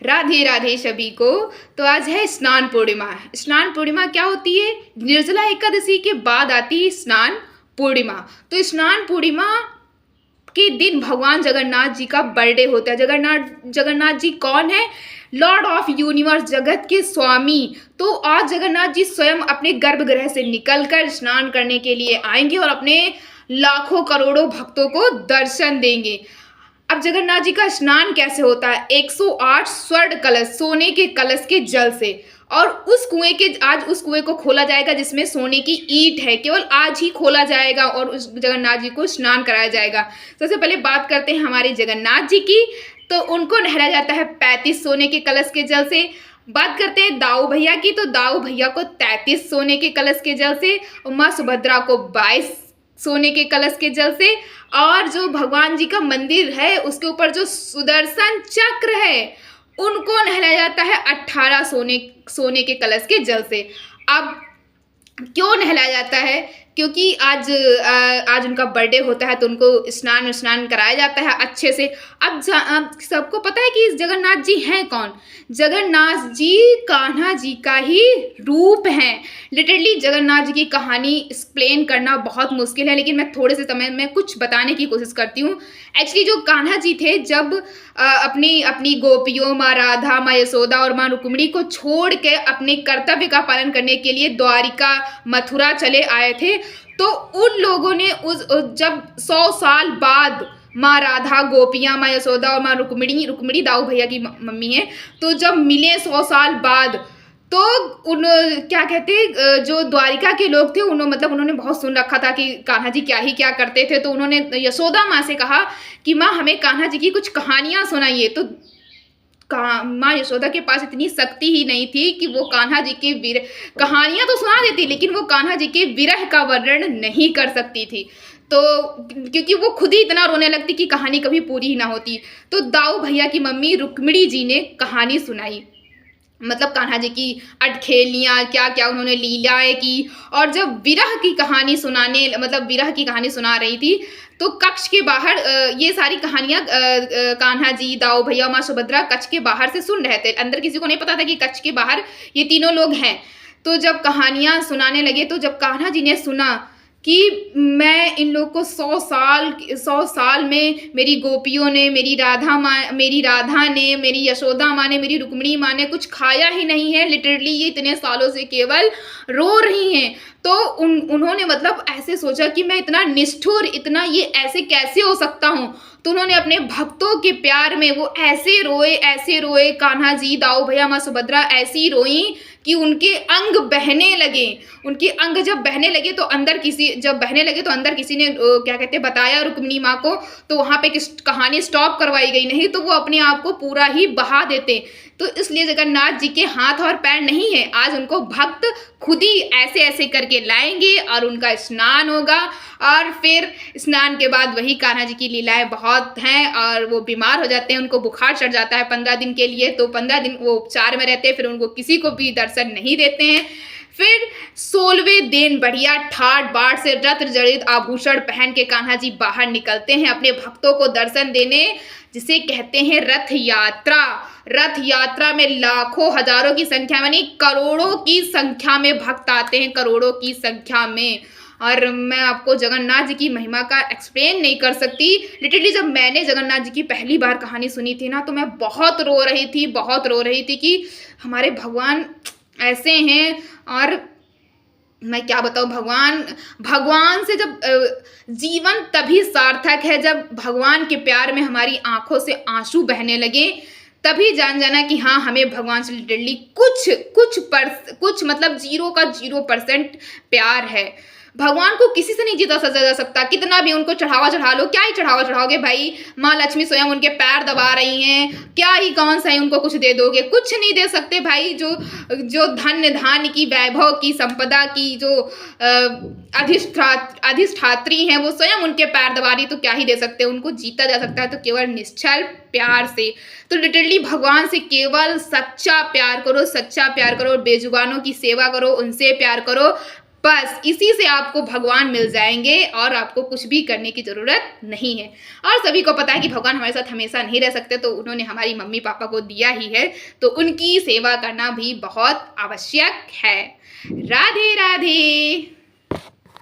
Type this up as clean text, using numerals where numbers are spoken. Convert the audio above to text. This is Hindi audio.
राधे राधे सभी को। तो आज है स्नान पूर्णिमा। स्नान पूर्णिमा क्या होती है? निर्जला एकादशी के बाद आती है स्नान पूर्णिमा। तो स्नान पूर्णिमा के दिन भगवान जगन्नाथ जी का बर्थडे होता है। जगन्नाथ जी कौन है? लॉर्ड ऑफ यूनिवर्स, जगत के स्वामी। तो आज जगन्नाथ जी स्वयं अपने गर्भगृह से निकलकर स्नान करने के लिए आएंगे और अपने लाखों करोड़ों भक्तों को दर्शन देंगे। अब जगन्नाथ जी का स्नान कैसे होता है? 108 स्वर्ण कलश, सोने के कलश के जल से, और आज उस कुएं को खोला जाएगा जिसमें सोने की ईंट है। केवल आज ही खोला जाएगा और उस जगन्नाथ जी को स्नान कराया जाएगा। सबसे पहले बात करते हैं हमारे जगन्नाथ जी की। तो उनको नहलाया जाता है 35 सोने के कलश के जल से। बात करते हैं दाऊ भैया की। तो दाऊ भैया को 33 सोने के कलश के जल से, माँ सुभद्रा को 22 सोने के कलश के जल से, और जो भगवान जी का मंदिर है उसके ऊपर जो सुदर्शन चक्र है उनको नहलाया जाता है 18 सोने के कलश के जल से। अब क्यों नहलाया जाता है? क्योंकि आज उनका बर्थडे होता है तो उनको स्नान कराया जाता है अच्छे से। अब सबको पता है कि जगन्नाथ जी हैं कौन? जगन्नाथ जी कान्हा जी का ही रूप हैं। लिटरली जगन्नाथ जी की कहानी एक्सप्लेन करना बहुत मुश्किल है, लेकिन मैं थोड़े से समय में कुछ बताने की कोशिश करती हूँ। एक्चुअली जो कान्हा जी थे, जब अपनी गोपियों, माँ राधा, माँ यशोदा और माँ रुक्मिणी को छोड़ के अपने कर्तव्य का पालन करने के लिए द्वारिका, मथुरा चले आए थे, तो उन लोगों ने जब 100 साल बाद माँ राधा, गोपियाँ, माँ यशोदा और माँ रुक्मिणी दाऊ भैया की मम्मी है, तो जब मिले 100 साल बाद, तो क्या कहते, जो द्वारिका के लोग थे उन्होंने बहुत सुन रखा था कि कान्हा जी क्या करते थे। तो उन्होंने यशोदा माँ से कहा कि माँ हमें कान्हा जी की कुछ कहानियाँ सुनाइए। तो माँ यशोदा के पास इतनी शक्ति ही नहीं थी कि वो कान्हा जी के कहानियाँ तो सुना देती, लेकिन वो कान्हा जी के विरह का वर्णन नहीं कर सकती थी। तो क्योंकि वो खुद ही इतना रोने लगती कि कहानी कभी पूरी ही ना होती। तो दाऊ भैया की मम्मी रुक्मिणी जी ने कहानी सुनाई, मतलब कान्हा जी की अटखेलियाँ, क्या उन्होंने लीलाएं की। और जब विरह की कहानी सुना रही थी, तो कक्ष के बाहर ये सारी कहानियाँ कान्हा जी, दाऊ भैया, माँ सुभद्रा कक्ष के बाहर से सुन रहे थे। अंदर किसी को नहीं पता था कि कक्ष के बाहर ये तीनों लोग हैं। तो जब कहानियाँ सुनाने लगे, तो जब कान्हा जी ने सुना कि मैं इन लोग को 100 साल में मेरी गोपियों ने, मेरी राधा ने, मेरी यशोदा माँ ने, मेरी रुक्मिणी माँ ने कुछ खाया ही नहीं है, लिटरली ये इतने सालों से केवल रो रही हैं। तो उन्होंने मतलब ऐसे सोचा कि मैं इतना निष्ठुर, इतना ये ऐसे कैसे हो सकता हूँ। तो उन्होंने अपने भक्तों के प्यार में वो ऐसे रोए, कान्हा जी, दाऊ भैया, माँ सुभद्रा ऐसी रोई कि उनके अंग बहने लगे। उनके अंग जब बहने लगे तो अंदर किसी ने क्या कहते हैं बताया रुक्मिणी माँ को, तो वहाँ पे कहानी स्टॉप करवाई गई, नहीं तो वो अपने आप को पूरा ही बहा देते। तो इसलिए जगन्नाथ जी के हाथ और पैर नहीं है, आज उनको भक्त खुद ही ऐसे करके लाएंगे और उनका स्नान होगा। और फिर स्नान के बाद वही कान्हा जी की लीलाएं बहुत हैं, और वो बीमार हो जाते हैं, उनको बुखार चढ़ जाता है 15 दिन के लिए। तो 15 दिन वो उपचार में रहते हैं, फिर उनको किसी को भी दर्शन नहीं देते हैं। फिर 16वें दिन बढ़िया ठाट बाट से रत्न जड़ित आभूषण पहन के कान्हा जी बाहर निकलते हैं अपने भक्तों को दर्शन देने, जिसे कहते हैं रथ यात्रा। रथ यात्रा में लाखों, हजारों की संख्या में नहीं, करोड़ों की संख्या में भक्त आते हैं, करोड़ों की संख्या में। और मैं आपको जगन्नाथ जी की महिमा का एक्सप्लेन नहीं कर सकती। लिटरली जब मैंने जगन्नाथ जी की पहली बार कहानी सुनी थी ना, तो मैं बहुत रो रही थी कि हमारे भगवान ऐसे हैं। और मैं क्या बताऊँ, भगवान से जब जीवन तभी सार्थक है जब भगवान के प्यार में हमारी आंखों से आंसू बहने लगे, तभी जान जाना कि हाँ, हमें भगवान से लिटरली कुछ मतलब 0% प्यार है। भगवान को किसी से नहीं जीता जा सकता, कितना भी उनको चढ़ावा चढ़ा लो। क्या ही चढ़ावा चढ़ाओगे भाई? माँ लक्ष्मी स्वयं उनके पैर दबा रही हैं, क्या ही कौन सा ही उनको कुछ दे दोगे? कुछ नहीं दे सकते भाई। जो धन्य धान्य की, वैभव की, संपदा की जो अधिष्ठात्री हैं, वो स्वयं उनके पैर दबा रही, तो क्या ही दे सकते? उनको जीता जा सकता है तो केवल निश्चल प्यार से। तो लिटरली भगवान से केवल सच्चा प्यार करो, बेजुबानों की सेवा करो, उनसे प्यार करो। बस इसी से आपको भगवान मिल जाएंगे और आपको कुछ भी करने की ज़रूरत नहीं है। और सभी को पता है कि भगवान हमारे साथ हमेशा नहीं रह सकते, तो उन्होंने हमारी मम्मी पापा को दिया ही है, तो उनकी सेवा करना भी बहुत आवश्यक है। राधे राधे।